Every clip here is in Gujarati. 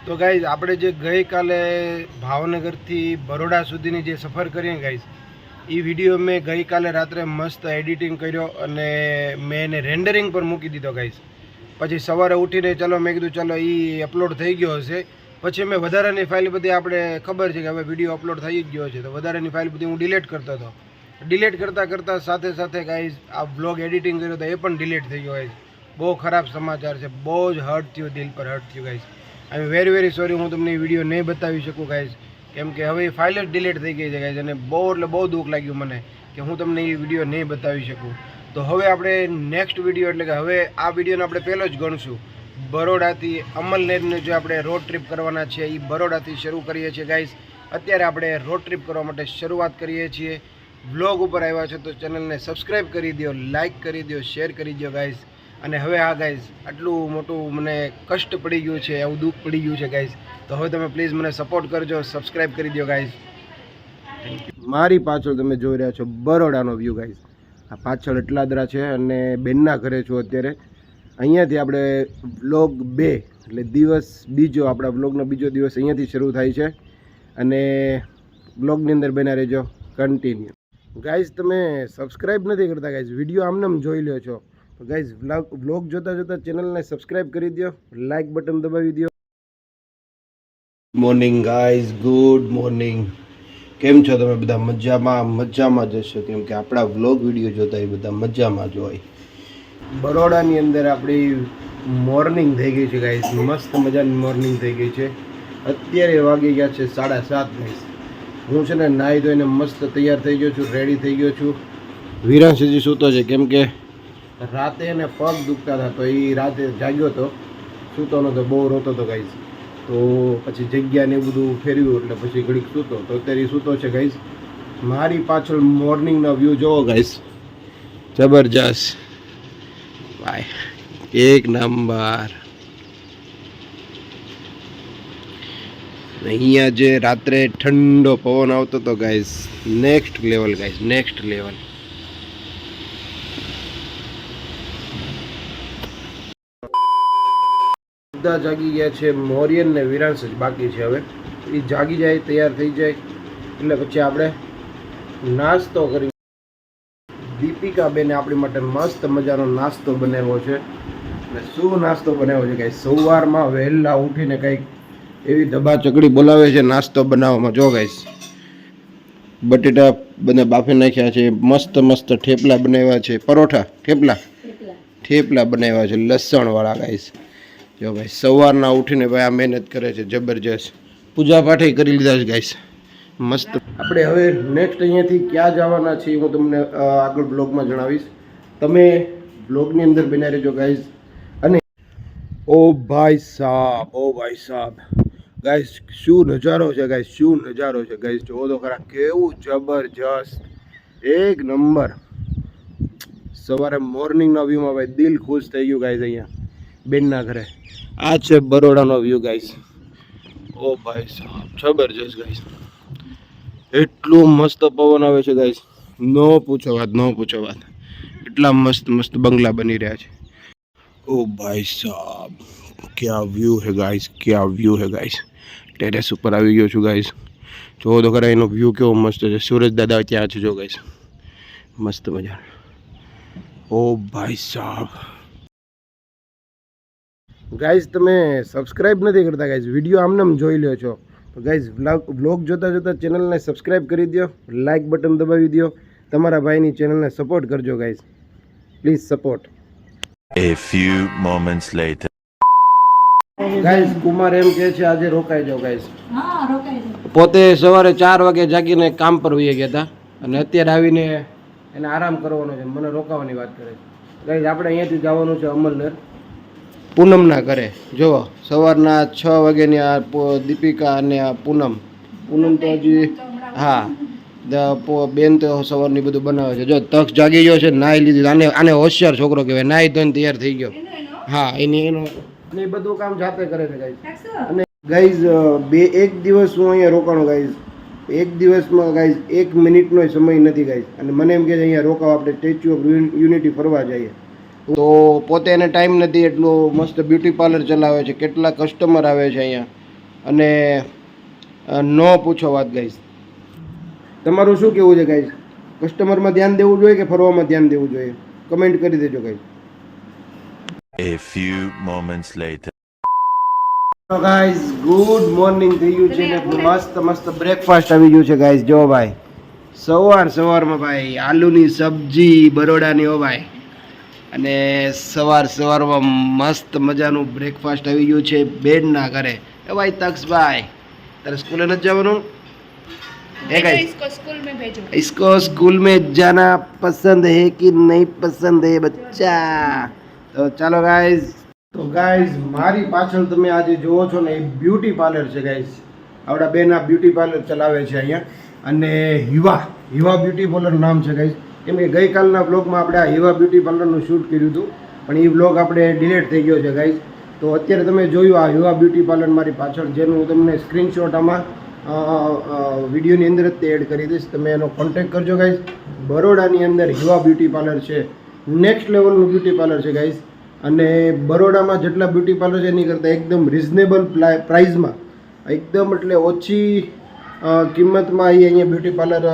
તો ગાઈઝ આપણે જે ગઈકાલે ભાવનગરથી બરોડા સુધીની જે સફર કરીને ગાઈઝ એ વિડીયો મેં ગઈકાલે રાત્રે મસ્ત એડિટિંગ કર્યો અને મેં એને રેન્ડરિંગ પર મૂકી દીધો ગાઈઝ. પછી સવારે ઉઠીને ચાલો મેં કીધું ચાલો એ અપલોડ થઈ ગયો હશે. પછી મેં વધારાની ફાઇલ બધી આપણે ખબર છે કે હવે વિડીયો અપલોડ થઈ જ ગયો છે તો વધારાની ફાઇલ બધી હું ડિલીટ કરતો હતો. ડિલીટ કરતાં સાથે સાથે ગાઈઝ આ બ્લોગ એડિટિંગ કર્યો તો એ પણ ડિલીટ થઈ ગયો ગાઈઝ. બહુ ખરાબ સમાચાર છે, બહુ જ હર્ટ થયું, દિલ પર હર્ટ થયું guys. I am very sorry, હું તમને એ વિડીયો નહીં બતાવી શકું ગાઈઝ, કેમ કે હવે એ ફાઇલ જ ડિલીટ થઈ ગઈ છે ગાઈઝ. અને બહુ દુઃખ લાગ્યું મને કે હું તમને એ વિડીયો નહીં બતાવી શકું. તો હવે આપણે નેક્સ્ટ વિડીયો એટલે કે હવે આ વિડીયોને આપણે પહેલો જ ગણશું. બરોડાથી અમલનેરને જે આપણે રોડ ટ્રીપ કરવાના છે એ બરોડાથી શરૂ કરીએ છીએ ગાઈઝ. અત્યારે આપણે રોડ ટ્રીપ કરવા માટે શરૂઆત કરીએ છીએ. વ્લોગ ઉપર આવ્યા છો તો ચેનલને સબસ્ક્રાઈબ કરી દો, લાઇક કરી દો, શેર કરી દો ગાઈઝ. અને હવે આ ગાઈઝ આટલું મોટું મને કષ્ટ પડી ગયું છે, એવું દુઃખ પડી ગયું છે ગાઈઝ, તો હવે તમે પ્લીઝ મને સપોર્ટ કરજો, સબસ્ક્રાઈબ કરી દો ગાઈઝ. મારી પાછળ તમે જોઈ રહ્યા છો બરોડાનો વ્યૂ ગાઈઝ. આ પાછળ એટલાદરા છે અને બેનના ઘરે છું અત્યારે. અહીંયાથી આપણે વ્લોગ 2 એટલે દિવસ બીજો, આપણા વ્લોગનો બીજો દિવસ અહીંયાથી શરૂ થાય છે અને વ્લોગની અંદર બના રહેજો કન્ટિન્યુ. ગાઈઝ તમે સબસ્ક્રાઈબ નથી કરતા ગાઈઝ, વિડીયો આમને જોઈ લ્યો છો તો ગાઈઝ વ્લોગ જોતા ચેનલને સબસ્ક્રાઈબ કરી દો, લાઇક બટન દબાવી દો. Morning guys, good morning. કેમ છો તમે બધા? મજામાં જશો, કેમ કે આપણા વ્લોગ વિડીયો જોતા એ બધા મજામાં જ હોય. બરોડાની અંદર આપણી મોર્નિંગ થઈ ગઈ છે ગાઈઝ, મસ્ત મજાની મોર્નિંગ થઈ ગઈ છે. અત્યારે વાગી ગયા છે 7:30 ગાઈઝ. હું છે ને નાહી ધોઈને મસ્ત તૈયાર થઈ ગયો છું, રેડી થઈ ગયો છું. વિરાંશ હજી સૂતો છે કેમ કે રાતે એને પગ દુખતા હતા તો એ રાતે જાગ્યો હતો, સૂતો નહોતો, બહુ રોતો હતો ગાઈઝ. તો પછી જગ્યાને એ બધું ફેરવ્યું એટલે પછી ઘડીક સૂતો, તો અત્યારે સૂતો છે ગાઈઝ. મારી પાછળ મોર્નિંગનો વ્યૂ જોવો ગાઈઝ, જબરજસ્ત ભાઈ, એક નંબર. અહીંયા જે રાત્રે ઠંડો પવન આવતો હતો guys, next level guys, next level. બધા જાગી ગયા છે, મોરિયન ને વિરાંશ જ બાકી છે. હવે એ જાગી જાય, તૈયાર થઈ જાય એટલે પછી આપણે નાસ્તો કરી. દીપિકા બેને આપણી માટે મસ્ત મજાનો નાસ્તો બનાવ્યો છે. અને શું નાસ્તો બનાવ્યો છે ગાઈસ? સવારમાં વહેલા ઉઠીને કંઈક એવી ધબા ચકડી બોલાવે છે નાસ્તો બનાવવામાં. જો ગાઈસ, બટેટા બને બાફી નાખ્યા છે, મસ્ત થેપલા બનાવ્યા છે, પરોઠા થેપલા બનાવ્યા છે લસણવાળા ગાઈસ. જો ભાઈ સવારના ઉઠીને ભાઈ આ મહેનત કરે છે જબરજસ્ત. પૂજા પાઠે કરી લીધા છે ગાઈસ, મસ્ત. આપણે હવે નેક્સ્ટ અહીંયાથી ક્યાં જવાના છીએ હું તમને આગળ બ્લોગમાં જણાવીશ. તમે બ્લોગની અંદર બના રહેજો ગાઈસ. અને ઓ ભાઈ સાહેબ ગાઈસ, શું નજારો છે ગાઈસ, શું નજારો છે ગાઈસ. જો તો ખરા કેવું જબરજસ્ત, એક નંબર. સવારે મોર્નિંગના વ્યૂમાં ભાઈ દિલ ખુશ થઈ ગયું ગાઈસ. અહીંયા બેનના ઘરે આ છે બરોડાનો વ્યૂ ગાઈસ. ઓ ભાઈ સાહેબ, જબરજસ્ત ગાઈસ. એટલું મસ્ત પવન આવે છે ગાઈસ, નો પૂછો વાત. એટલા મસ્ત બંગલા બની રહ્યા છે. ઓ ભાઈ સાહેબ, क्या व्यू है गाइस, ટેરેસ ઉપર આવી ગયો છું ગાઈસ. જો તો ખરા એનો વ્યૂ કેવો મસ્ત છે. સૂરજ દાદા ત્યાં છે જો ગાઈસ, મસ્ત મજા. ઓ ભાઈ સાહેબ ગાઈઝ તમે સબસ્ક્રાઈબ નથી કરતા ગાઈઝ, વિડીયો આમને જોઈ લ્યો છો તો ગાઈઝ વ્લોગ જોતા ચેનલને સબસ્ક્રાઈબ કરી દો, લાઇક બટન દબાવી દો. તમારા ભાઈની ચેનલને સપોર્ટ કરજો guys, please support. A few moments later. Guys Kumar એમ કહે છે આજે રોકાઈ જાઓ ગાઈઝ. પોતે સવારે 4 વાગે જાગીને કામ પર વહી ગયા હતા અને અત્યારે આવીને એને આરામ કરવાનો છે, મને રોકાવાની વાત કરે છે. ગાઈઝ આપણે અહીંયાથી જવાનું છે અમલનેર પૂનમના ઘરે. જો સવારના 6 વાગ્યાની આ દીપિકા અને આ પૂનમ તો હજી હા બેન તો સવારની બધું બનાવે છે. જો તક્ષ જાગી ગયો છે, નાહી લીધી. આને હોશિયાર છોકરો કહેવાય, નાહી ધોઈને તૈયાર થઈ ગયો. હા એનો એ બધું કામ જાતે કરે છે ગાઈઝ. અને ગાઈઝ એક દિવસ હું અહીંયા રોકાણો ગાઈઝ, એક દિવસમાં ગાઈઝ 1 મિનિટનો સમય નથી ગાઈઝ. અને મને એમ કે છે અહીંયા રોકાવ, આપણે સ્ટેચ્યુ ઓફ યુનિટી ફરવા જઈએ. તો પોતે એને ટાઈમ નથી એટલો. મસ્ત બ્યુટી પાર્લર ચલાવે છે, કેટલા કસ્ટમર આવે છે અહીંયા. અને નો પૂછો વાત ગાઈસ. તમારું શું કહેવું છે ગાઈસ? કસ્ટમરમાં ધ્યાન દેવું જોઈએ કે ફરવામાં ધ્યાન દેવું જોઈએ? કમેન્ટ કરી દેજો guys. A few moments later. તો ગાઈસ ગુડ મોર્નિંગ થઈ ગયું છે ને મસ્ત બ્રેકફાસ્ટ આવી ગયું છે ગાઈસ. જો ભાઈ સવારમાં ભાઈ આલુની સબ્જી બરોડાની હો ભાઈ, અને સવારમાં મસ્ત મજાનું બ્રેકફાસ્ટ આવી ગયું છે બેનના ઘરે. એ ભાઈ તક્ષભાઈ, તારે સ્કૂલે નથી જવાનું? એ ગાઈસ इसको स्कूल में भेजो. इसको स्कूल में जाना पसंद है कि नहीं पसंद है बच्चा? તો ચાલો ગાઈઝ. તો ગાઈઝ મારી પાછળ તમે આજે જુઓ છો ને એ બ્યુટી પાર્લર છે ગાઈઝ. આપણા બેન આ બ્યુટી પાર્લર ચલાવે છે અહીંયા, અને હિવા બ્યુટી પાર્લર નામ છે ગાઈઝ. કેમ કે ગઈકાલના બ્લોગમાં આપણે આ હિવા બ્યુટી પાર્લરનું શૂટ કર્યું હતું, પણ એ બ્લોગ આપણે ડિલીટ થઈ ગયો છે ગાઈઝ. તો અત્યારે તમે જોયું આ હિવા બ્યુટી પાર્લર મારી પાછળ, જેનું હું તમને સ્ક્રીનશોટ આમાં વિડીયોની અંદર જ તે એડ કરી દઈશ. તમે એનો કોન્ટેક્ટ કરજો ગાઈઝ. બરોડાની અંદર હિવા બ્યુટી પાર્લર છે, નેક્સ્ટ લેવલનું બ્યુટી પાર્લર છે ગાઈઝ. અને બરોડામાં જેટલા બ્યુટી પાર્લર છે એની કરતાં એકદમ રિઝનેબલ પ્રાઇઝમાં, એકદમ એટલે ઓછી કિંમતમાં એ અહીંયા બ્યુટી પાર્લર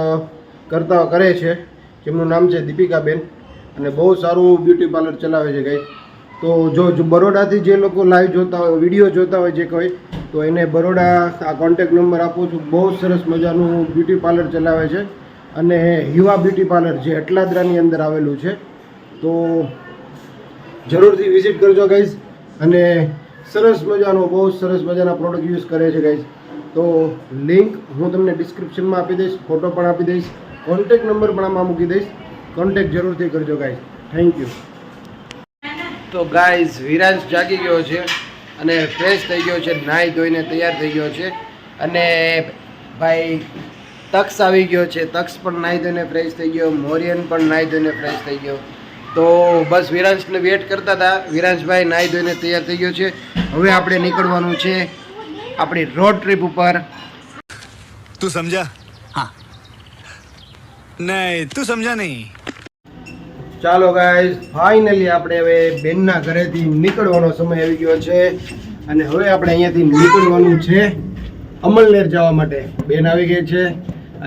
કરે છે, જેમનું નામ છે દીપિકાબેન, અને બહુ સારું બ્યુટી પાર્લર ચલાવે છે ગાઈઝ. તો જો બરોડાથી જે લોકો લાઈવ જોતા હોય, વિડીયો જોતા હોય જે કોઈ, તો એને બરોડા આ કોન્ટેક્ટ નંબર આપું છું. બહુ સરસ મજાનું બ્યુટી પાર્લર ચલાવે છે, અને હિવા બ્યુટી પાર્લર જે અટલાદરાની અંદર આવેલું છે. તો જરૂરથી વિઝિટ કરજો ગાઈઝ. અને સરસ મજાનો, બહુ સરસ મજાના પ્રોડક્ટ યુઝ કરે છે ગાઈઝ. તો લિંક હું તમને ડિસ્ક્રિપ્શનમાં આપી દઈશ, ફોટો પણ આપી દઈશ, કોન્ટેક્ટ નંબર પણ આમાં મૂકી દઈશ. કોન્ટેક્ટ જરૂરથી કરજો ગાઈઝ. Thank you. તો ગાઈઝ વિરાંશ જાગી ગયો છે અને ફ્રેશ થઈ ગયો છે, નાહી ધોઈને તૈયાર થઈ ગયો છે. અને ભાઈ તક્ષ આવી ગયો છે, તક્ષ પણ નાહી ધોઈને ફ્રેશ થઈ ગયો, મોરિયન પણ નાહી ધોઈને ફ્રેશ થઈ ગયો. તો બસ વિરાંશને વેટ કરતા હતા. વિરાંશભાઈ નાહી ધોઈને તૈયાર થઈ ગયો છે. હવે આપણે નીકળવાનું છે આપણી રોડ ટ્રીપ ઉપર. તું સમજા? હા. નહીં, તું સમજા નહીં. ચાલો ગાઈઝ, ફાઇનલી આપણે હવે બેનના ઘરેથી નીકળવાનો સમય આવી ગયો છે, અને હવે આપણે અહીંયાથી નીકળવાનું છે અમલનેર જવા માટે. બેન આવી ગઈ છે,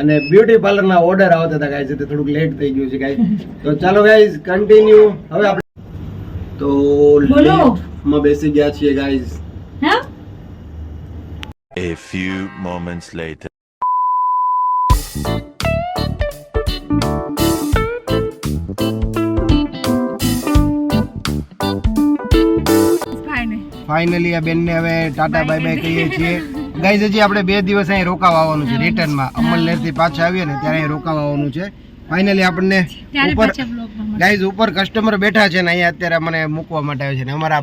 અને બ્યુટી પાર્લરના ઓર્ડર આવતા હતા ગાઈઝ, એટલે થોડુંક લેટ થઈ ગયું છે ગાઈઝ. તો ચાલો ગાઈઝ કન્ટિન્યુ. હવે આપણે તો લિફ્ટમાં બેસી ગયા છીએ guys. A few moments later. Finally આ બેનને હવે ટાટા બાય બાય કહીએ છીએ ગાઈઝ. હજી આપણે 2 દિવસ અહીં રોકાવા આવવાનું છે રિટર્નમાં. અમલનેરથી પાછા આવીએ ને ત્યારે અહીં રોકાવા આવવાનું છે. ફાઇનલી આપણને ઉપર ગાઈઝ ઉપર કસ્ટમર બેઠા છે ને અહીંયા અત્યારે મને મૂકવા માટે આવે છે ને અમારા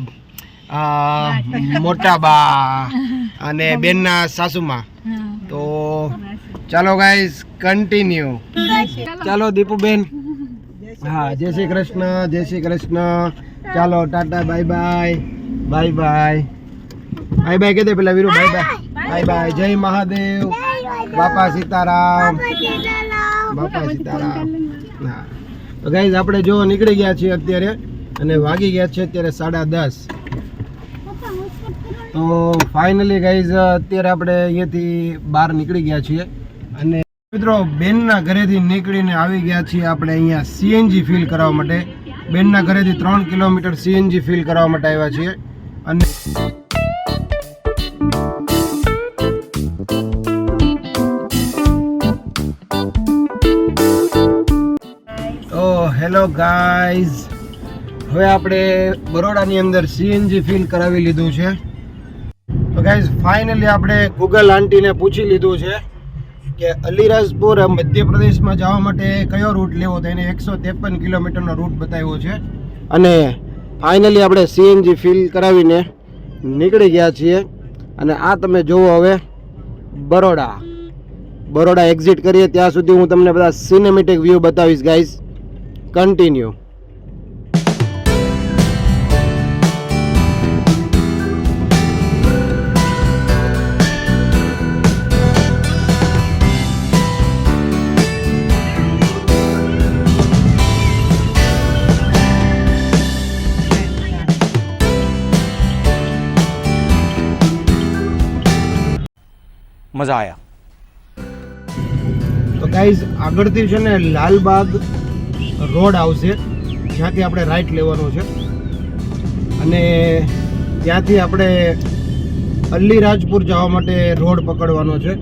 મોટા બા અને બેનના સાસુમાં. તો ચાલો ગાઈઝ કન્ટિન્યુ. ચાલો દીપુબેન. હા, જય શ્રી કૃષ્ણ, જય શ્રી કૃષ્ણ. ચાલો Tata bye bye. Bye bye. Bye bye કહી દે પેલા Viru. Bye bye. Bye bye. જય મહાદેવ. બાપા સીતારામ. બાપા સીતારામ. હા, તો ગાઈઝ આપણે જો નીકળી ગયા છીએ અત્યારે, અને વાગી ગયા છે અત્યારે 10:30. તો ફાઇનલી ગાઈઝ અત્યારે આપણે અહીંયાથી બહાર નીકળી ગયા છીએ, અને મિત્રો બેનના ઘરેથી નીકળીને આવી ગયા છીએ આપણે અહીંયા સીએનજી ફિલ કરાવવા માટે. બેનના ઘરેથી 3 કિલોમીટર સીએનજી ફિલ કરાવવા માટે આવ્યા છીએ. અને ઓ હેલો ગાઈઝ, હવે આપણે બરોડાની અંદર સીએનજી ફિલ કરાવી લીધું છે. તો ગાઈઝ ફાઇનલી આપણે ગૂગલ આંટીને પૂછી લીધું છે કે અલીરાજપુર મધ્યપ્રદેશમાં જવા માટે કયો રૂટ લેવો, તો એને 153 કિલોમીટરનો રૂટ બતાવ્યો છે. અને ફાઇનલી આપણે સીએનજી ફિલ કરાવીને નીકળી ગયા છીએ, અને આ તમે જુઓ હવે બરોડા એક્ઝિટ કરીએ ત્યાં સુધી હું તમને બધા સિનેમેટિક વ્યૂ બતાવીશ ગાઈઝ. કન્ટિન્યુ. मज़ा आया। તો ગાઈઝ આગળથી છે ને લાલબાગ રોડ આવશે, જ્યાંથી આપણે રાઈટ લેવાનું છે અને ત્યાંથી આપણે અલીરાજપુર જવા માટે રોડ પકડવાનો છે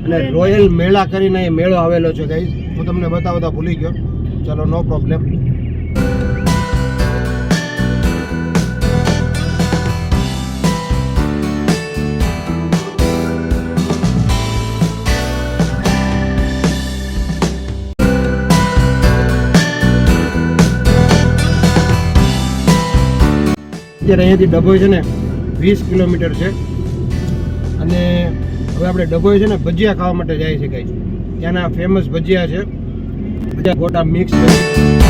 અને રોયલ મેળા કરીને એ મેળો આવેલો છે ગાઈઝ. હું તમને બતાવતા ભૂલી ગયો, ચલો નો પ્રોબ્લેમ. અત્યારે અહીંયાથી ડભોઈ છે ને 20 કિલોમીટર છે અને હવે આપણે ડભોઈ છે ને ભજીયા ખાવા માટે જાય છે ગાઈસ. ત્યાંના ફેમસ ભજીયા છે, ભજીયા ગોટા મિક્સ છે.